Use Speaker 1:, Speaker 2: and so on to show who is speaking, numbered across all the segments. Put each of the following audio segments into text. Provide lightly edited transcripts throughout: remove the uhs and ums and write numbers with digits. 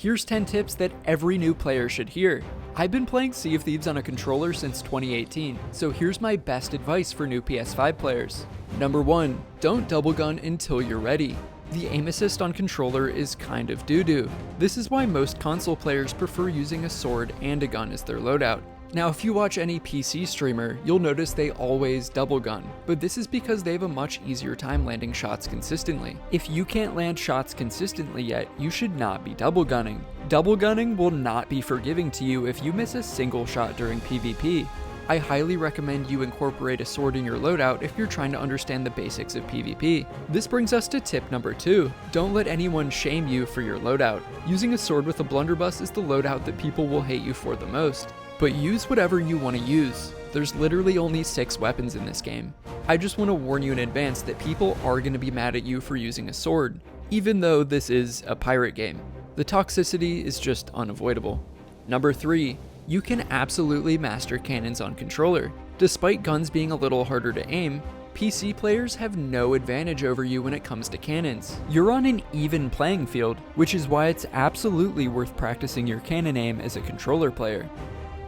Speaker 1: Here's 10 tips that every new player should hear. I've been playing Sea of Thieves on a controller since 2018, so here's my best advice for new PS5 players. Number 1, don't double gun until you're ready. The aim assist on controller is kind of doo-doo. This is why most console players prefer using a sword and a gun as their loadout. Now, if you watch any PC streamer, you'll notice they always double gun, but this is because they have a much easier time landing shots consistently. If you can't land shots consistently yet, you should not be double gunning. Double gunning will not be forgiving to you if you miss a single shot during PvP. I highly recommend you incorporate a sword in your loadout if you're trying to understand the basics of PvP. This brings us to tip number 2. Don't let anyone shame you for your loadout. Using a sword with a blunderbuss is the loadout that people will hate you for the most. But use whatever you want to use. There's literally only 6 weapons in this game. I just want to warn you in advance that people are going to be mad at you for using a sword, even though this is a pirate game. The toxicity is just unavoidable. Number 3. You can absolutely master cannons on controller. Despite guns being a little harder to aim, PC players have no advantage over you when it comes to cannons. You're on an even playing field, which is why it's absolutely worth practicing your cannon aim as a controller player.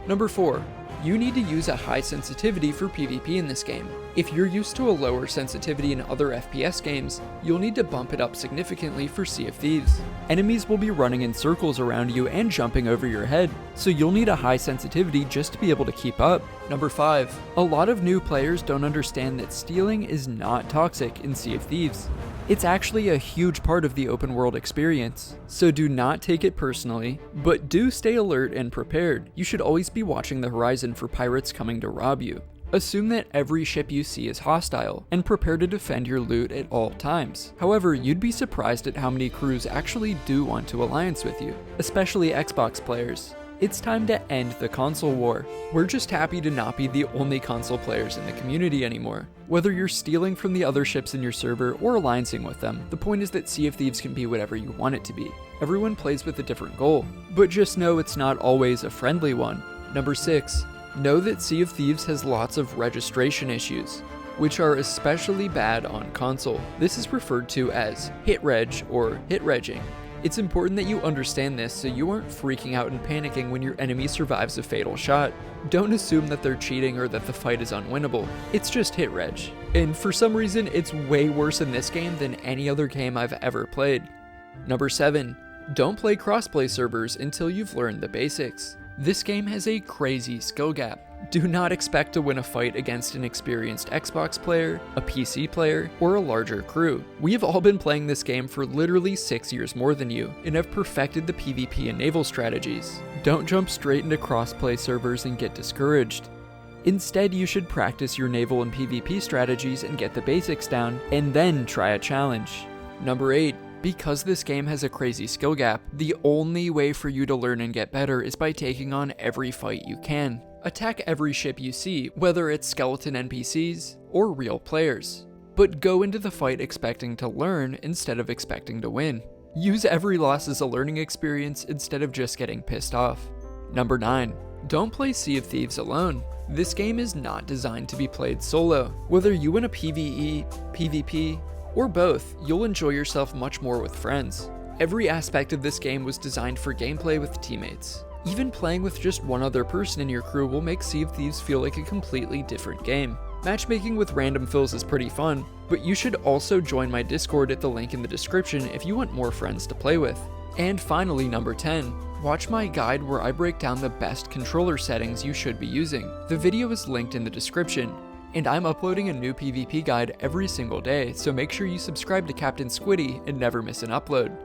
Speaker 1: Number 4. You need to use a high sensitivity for PvP in this game. If you're used to a lower sensitivity in other FPS games, you'll need to bump it up significantly for Sea of Thieves. Enemies will be running in circles around you and jumping over your head, so you'll need a high sensitivity just to be able to keep up. Number 5. A lot of new players don't understand that stealing is not toxic in Sea of Thieves. It's actually a huge part of the open world experience, so do not take it personally, but do stay alert and prepared. You should always be watching the horizon for pirates coming to rob you. Assume that every ship you see is hostile, and prepare to defend your loot at all times. However, you'd be surprised at how many crews actually do want to alliance with you, especially Xbox players. It's time to end the console war. We're just happy to not be the only console players in the community anymore. Whether you're stealing from the other ships in your server or alliancing with them, the point is that Sea of Thieves can be whatever you want it to be. Everyone plays with a different goal, but just know it's not always a friendly one. Number 6. Know that Sea of Thieves has lots of registration issues, which are especially bad on console. This is referred to as hit reg or hit regging. It's important that you understand this so you aren't freaking out and panicking when your enemy survives a fatal shot. Don't assume that they're cheating or that the fight is unwinnable. It's just hit reg. And for some reason, it's way worse in this game than any other game I've ever played. Number 7. Don't play crossplay servers until you've learned the basics. This game has a crazy skill gap. Do not expect to win a fight against an experienced Xbox player, a PC player, or a larger crew. We have all been playing this game for literally 6 years more than you, and have perfected the PvP and naval strategies. Don't jump straight into crossplay servers and get discouraged. Instead, you should practice your naval and PvP strategies and get the basics down, and then try a challenge. Number 8. Because this game has a crazy skill gap, the only way for you to learn and get better is by taking on every fight you can. Attack every ship you see, whether it's skeleton NPCs or real players. But go into the fight expecting to learn instead of expecting to win. Use every loss as a learning experience instead of just getting pissed off. Number 9. Don't play Sea of Thieves alone. This game is not designed to be played solo. Whether you win a PvE, PvP, or both, you'll enjoy yourself much more with friends. Every aspect of this game was designed for gameplay with teammates. Even playing with just one other person in your crew will make Sea of Thieves feel like a completely different game. Matchmaking with random fills is pretty fun, but you should also join my Discord at the link in the description if you want more friends to play with. And finally, number 10. Watch my guide where I break down the best controller settings you should be using. The video is linked in the description. And I'm uploading a new PvP guide every single day, so make sure you subscribe to Captain Squiddy and never miss an upload.